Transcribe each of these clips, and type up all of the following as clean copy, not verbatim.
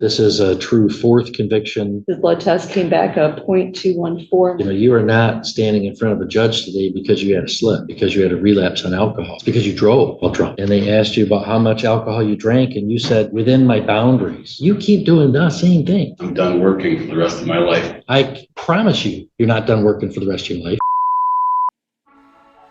This is a true fourth conviction. The blood test came back a .214. You are not standing in front of a judge today because you had a slip, because you had a relapse on alcohol. It's because you drove while drunk. And they asked you about how much alcohol you drank, and you said, within my boundaries. You keep doing the same thing. I'm done working for the rest of my life. I promise you, you're not done working for the rest of your life.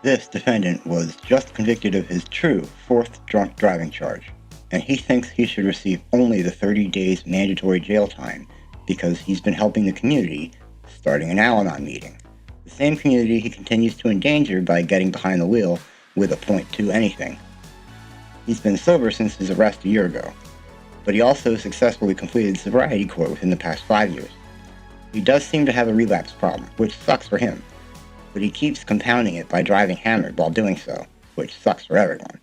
This defendant was just convicted of his true fourth drunk driving charge, and he thinks he should receive only the 30 days mandatory jail time because he's been helping the community, starting an Al-anon meeting. The same community he continues to endanger by getting behind the wheel with a .2 anything. He's been sober since his arrest a year ago, but he also successfully completed sobriety court within the past 5 years. He does seem to have a relapse problem, which sucks for him, but he keeps compounding it by driving hammered while doing so, which sucks for everyone.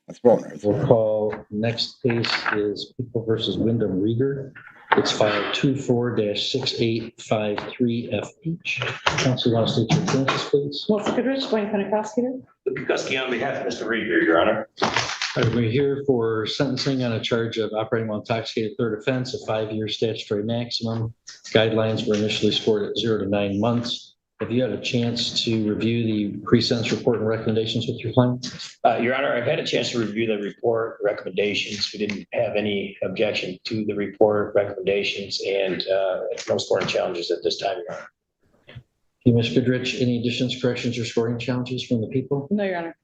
Let's roll, nerds. We'll call next case is People versus Wyndham Rieger. It's file 24-6853FH. Counsel, you want to state your appearances, please? Melissa Goodrich, Joint County Prosecutor. Kukuski on behalf of Mr. Rieger, Your Honor. We're here for sentencing on a charge of operating while intoxicated, third offense, a 5-year statutory maximum. Guidelines were initially scored at 0 to 9 months. Have you had a chance to review the pre-sentence report and recommendations with your client? Your Honor, I've had a chance to review the report recommendations. We didn't have any objection to the report recommendations and no scoring challenges at this time, Your Honor. Okay, Ms. Goodrich, any additions, corrections, or scoring challenges from the people? No, Your Honor.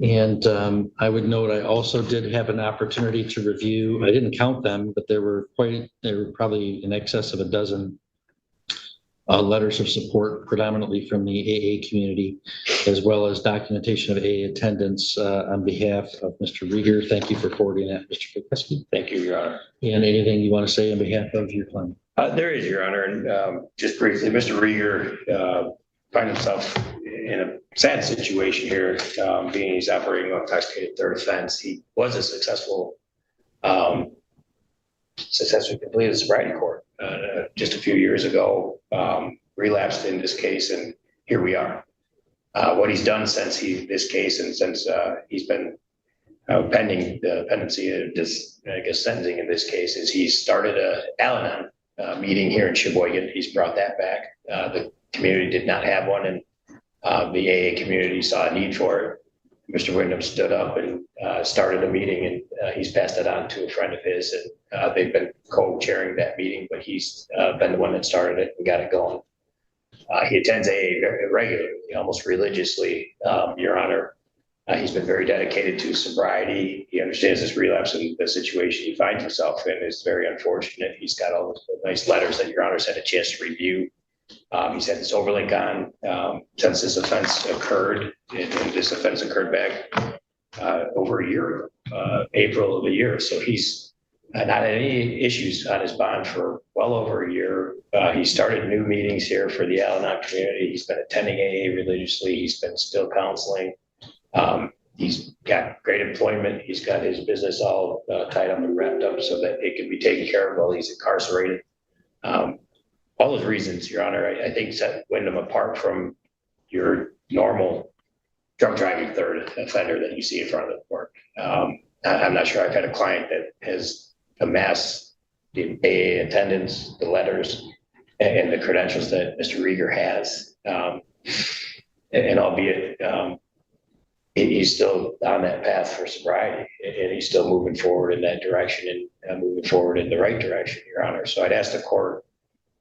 And I would note, I also did have an opportunity to review, I didn't count them, but there were probably in excess of a dozen letters of support, predominantly from the AA community, as well as documentation of AA attendance on behalf of Mr. Rieger. Thank you for forwarding that, Mr. Kukuski. Thank you, Your Honor. And anything you want to say on behalf of your client? There is, Your Honor, and just briefly, Mr. Rieger finds himself in a sad situation here, being he's operating while intoxicated, third offense. He was a successfully completed sobriety court just a few years ago, relapsed in this case, and here we are. What he's done since this case and since he's been pending the pendency of this, sentencing in this case, is he started a Al-anon meeting here in Sheboygan. He's brought that back. The community did not have one, and the AA community saw a need for it. Mr. Wyndham stood up and started a meeting, and he's passed it on to a friend of his, and they've been co-chairing that meeting, but he's been the one that started it and got it going. He attends AA regularly, almost religiously, Your Honor. He's been very dedicated to sobriety. He understands this relapse and the situation he finds himself in is very unfortunate. He's got all the nice letters that Your Honor's had a chance to review. He's had this overlink on since this offense occurred, and this offense occurred back over a year ago, April of the year. So he's not had any issues on his bond for well over a year. He started new meetings here for the Al-anon community. He's been attending AA religiously. He's been still counseling. He's got great employment. He's got his business all tied up and wrapped up so that it can be taken care of while he's incarcerated. All those reasons, Your Honor, I think set Wyndham apart from your normal drunk driving third offender that you see in front of the court. I'm not sure I've had a client that has amassed the AA attendance, the letters, and the credentials that Mr. Rieger has. And albeit he's still on that path for sobriety, and he's still moving forward in that direction and moving forward in the right direction, Your Honor. So I'd ask the court,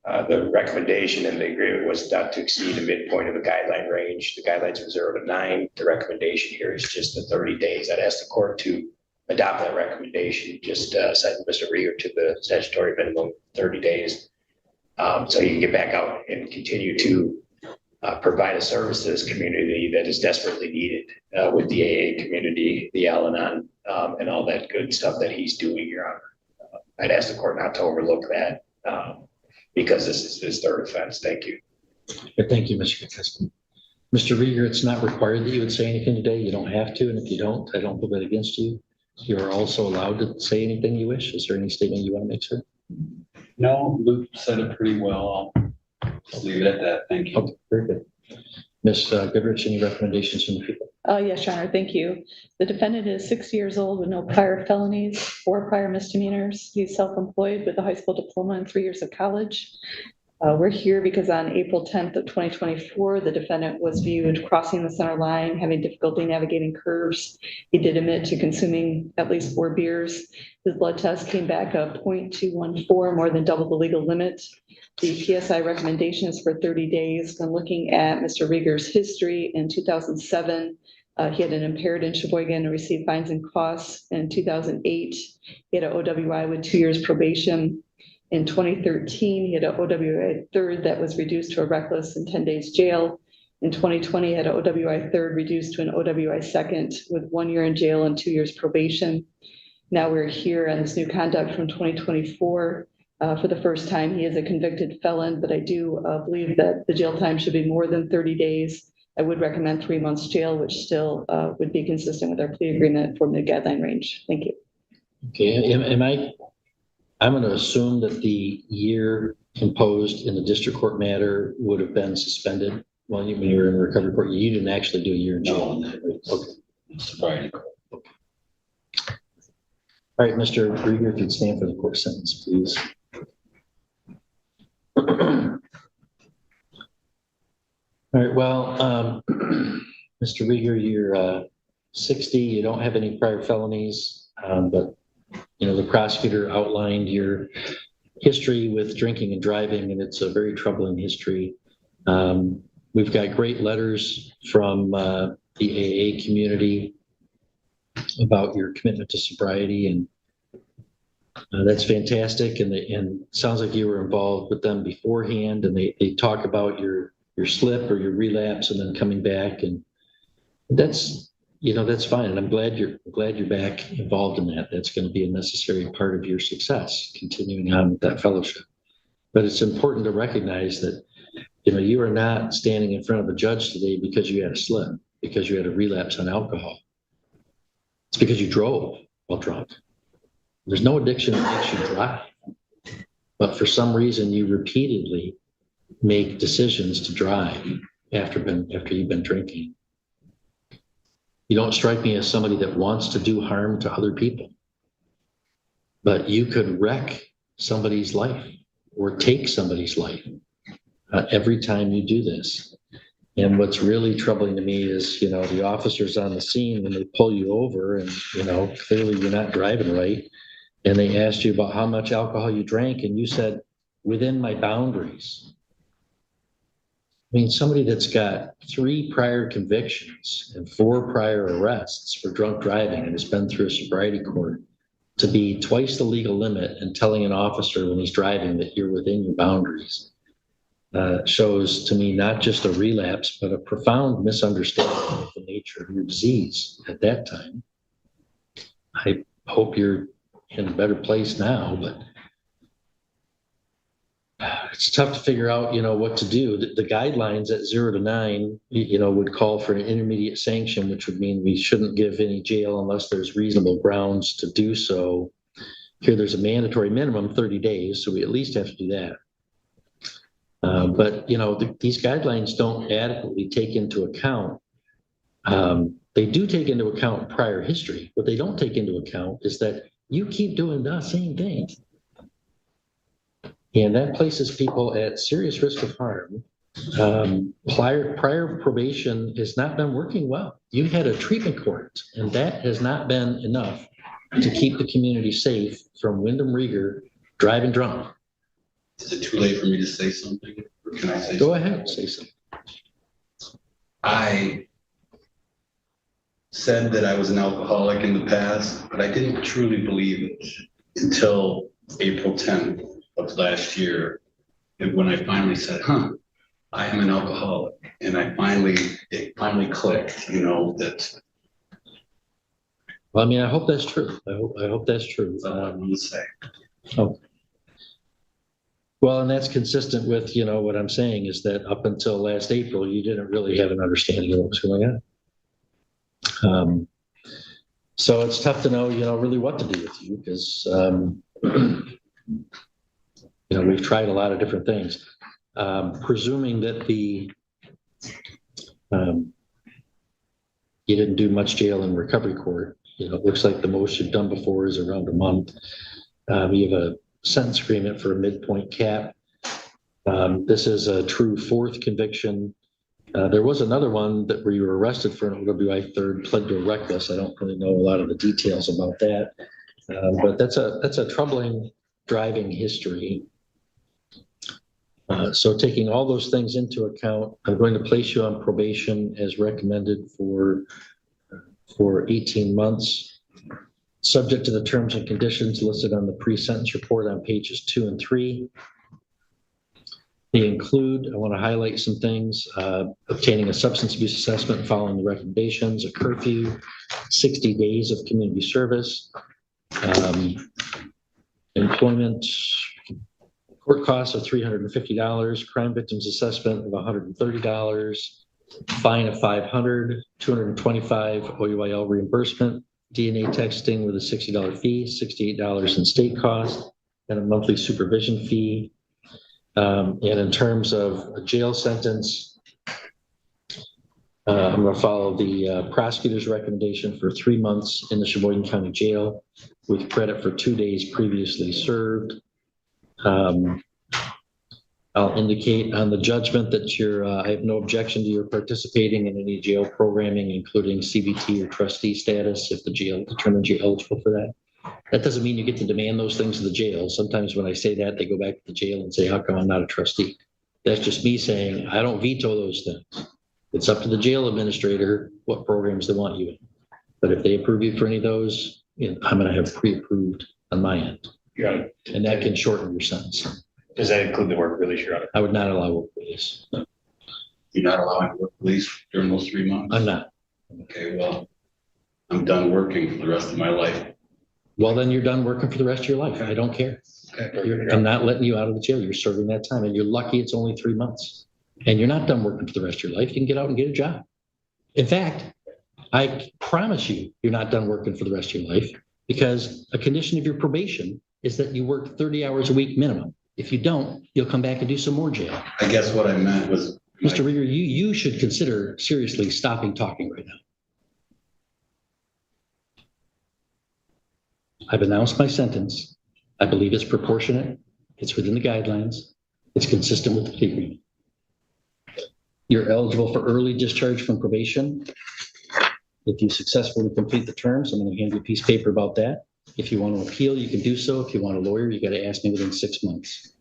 the recommendation and the agreement was not to exceed the midpoint of the guideline range. The guidelines are 0 to 9. The recommendation here is just the 30 days. I'd ask the court to adopt that recommendation, just send Mr. Rieger to the statutory minimum 30 days. So he can get back out and continue to provide a service to this community that is desperately needed with the AA community, the Al-anon, and all that good stuff that he's doing, Your Honor. I'd ask the court not to overlook that because this is his third offense. Thank you. Thank you, Mr. Kukuski. Mr. Rieger, it's not required that you would say anything today. You don't have to, and if you don't, I don't hold that against you. You are also allowed to say anything you wish. Is there any statement you want to make, sir? No, Luke said it pretty well. I'll leave it at that. Thank you. Okay, very good. Ms. Goodrich, any recommendations from the people? Yes, Your Honor, thank you. The defendant is 60 years old with no prior felonies, 4 prior misdemeanors. He's self-employed with a high school diploma and 3 years of college. We're here because on April 10th of 2024, the defendant was viewed crossing the center line, having difficulty navigating curves. He did admit to consuming at least 4 beers. His blood test came back a 0.214, more than double the legal limit. The PSI recommendation is for 30 days. When looking at Mr. Rieger's history, in 2007, he had an impaired in Sheboygan and received fines and costs. In 2008, he had an OWI with 2 years probation. In 2013, he had an OWI third that was reduced to a reckless and 10 days jail. In 2020, he had an OWI third reduced to an OWI second with 1 year in jail and 2 years probation. Now we're here on this new conduct from 2024. For the first time, he is a convicted felon, but I do believe that the jail time should be more than 30 days. I would recommend 3 months jail, which still would be consistent with our plea agreement for mid-guideline range. Thank you. Okay, I'm going to assume that the year imposed in the district court matter would have been suspended when you were in recovery court. You didn't actually do a year in jail on that, right? Okay. Sobriety. All right, Mr. Rieger, if you'd stand for the court sentence, please. All right, well, Mr. Rieger, you're 60, you don't have any prior felonies, but the prosecutor outlined your history with drinking and driving, and it's a very troubling history. We've got great letters from the AA community about your commitment to sobriety, and that's fantastic. And sounds like you were involved with them beforehand, and they talk about your slip or your relapse and then coming back, and that's fine. And I'm glad you're back involved in that. That's going to be a necessary part of your success, continuing on with that fellowship. But it's important to recognize that, you are not standing in front of a judge today because you had a slip, because you had a relapse on alcohol. It's because you drove while drunk. There's no addiction that makes you drive. But for some reason, you repeatedly make decisions to drive after you've been drinking. You don't strike me as somebody that wants to do harm to other people, but you could wreck somebody's life or take somebody's life every time you do this. And what's really troubling to me is, the officers on the scene, when they pull you over and, clearly you're not driving right, and they asked you about how much alcohol you drank, and you said, within my boundaries. I mean, somebody that's got 3 prior convictions and 4 prior arrests for drunk driving and has been through a sobriety court to be twice the legal limit and telling an officer when he's driving that you're within your boundaries shows to me not just a relapse, but a profound misunderstanding of the nature of your disease at that time. I hope you're in a better place now, but it's tough to figure out, what to do. The guidelines at 0 to 9, would call for an intermediate sanction, which would mean we shouldn't give any jail unless there's reasonable grounds to do so. Here, there's a mandatory minimum 30 days, so we at least have to do that. But these guidelines don't adequately take into account. They do take into account prior history. What they don't take into account is that you keep doing the same thing. And that places people at serious risk of harm. Prior probation has not been working well. You had a treatment court, and that has not been enough to keep the community safe from Wyndham Rieger driving drunk. Is it too late for me to say something? Or can I say Go something? ahead, say something. I said that I was an alcoholic in the past, but I didn't truly believe it until April 10th of last year, and when I finally said, I am an alcoholic. And it finally clicked, that. Well, I hope that's true. I hope that's true. That's all I want to say. Okay. Well, and that's consistent with, what I'm saying is that up until last April, you didn't really have an understanding of what was going on. So it's tough to know, really what to do with you because, we've tried a lot of different things. Presuming that you didn't do much jail in recovery court. You know, it looks like the most you've done before is around a month. We have a sentence agreement for a midpoint cap. This is a true fourth conviction. There was another one that where you were arrested for an OWI third, pled to reckless. I don't really know a lot of the details about that, but that's a troubling driving history. So taking all those things into account, I'm going to place you on probation as recommended for 18 months, subject to the terms and conditions listed on the pre-sentence report on pages 2 and 3. They include, I want to highlight some things, obtaining a substance abuse assessment following the recommendations, a curfew, 60 days of community service, employment, court costs of $350, crime victims assessment of $130, fine of $500, $225 OUIL reimbursement, DNA testing with a $60 fee, $68 in state cost, and a monthly supervision fee. And in terms of a jail sentence, I'm going to follow the prosecutor's recommendation for 3 months in the Sheboygan County Jail with credit for 2 days previously served. I'll indicate on the judgment that I have no objection to your participating in any jail programming, including CBT or trustee status, if the jail determines you're eligible for that. That doesn't mean you get to demand those things of the jail. Sometimes when I say that, they go back to the jail and say, how come I'm not a trustee? That's just me saying, I don't veto those things. It's up to the jail administrator what programs they want you in. But if they approve you for any of those, you know, I'm going to have pre-approved on my end. Yeah. And that can shorten your sentence. Does that include the work release, Your Honor? I would not allow work release. No, You're not allowing work release during those 3 months? I'm not. Okay, well, I'm done working for the rest of my life. Well, then you're done working for the rest of your life. I don't care. Okay. I'm not letting you out of the jail. You're serving that time, and you're lucky it's only 3 months. And you're not done working for the rest of your life. You can get out and get a job. In fact, I promise you, you're not done working for the rest of your life, because a condition of your probation is that you work 30 hours a week minimum. If you don't, you'll come back and do some more jail. I guess what I meant was. Mr. Rieger, you should consider seriously stopping talking right now. I've announced my sentence. I believe it's proportionate. It's within the guidelines. It's consistent with the plea agreement. You're eligible for early discharge from probation. If you successfully complete the terms, I'm going to hand you a piece of paper about that. If you want to appeal, you can do so. If you want a lawyer, you got to ask me within 6 months.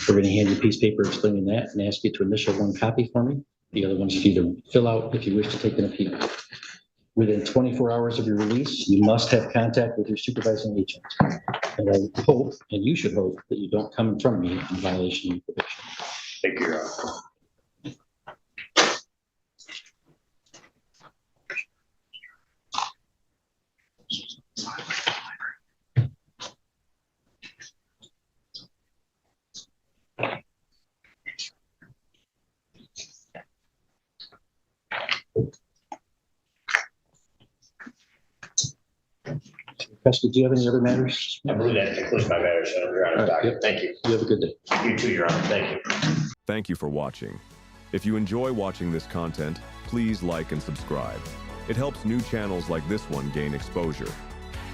We're going to hand you a piece of paper explaining that and ask you to initial one copy for me. The other one's for you to fill out if you wish to take an appeal. Within 24 hours of your release, you must have contact with your supervising agent. And I hope, and you should hope, that you don't come in front of me in violation of probation. Thank you, Your Honor. Preston, do you have any other matters? I believe that concludes my matter, Senator. Your Honor. All right, yep. Thank you. You have a good day. You too, Your Honor. Thank you. Thank you for watching. If you enjoy watching this content, please like and subscribe. It helps new channels like this one gain exposure.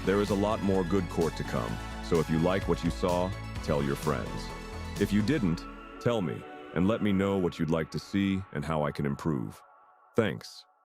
There is a lot more good court to come, so if you like what you saw, tell your friends. If you didn't, tell me, and let me know what you'd like to see and how I can improve. Thanks.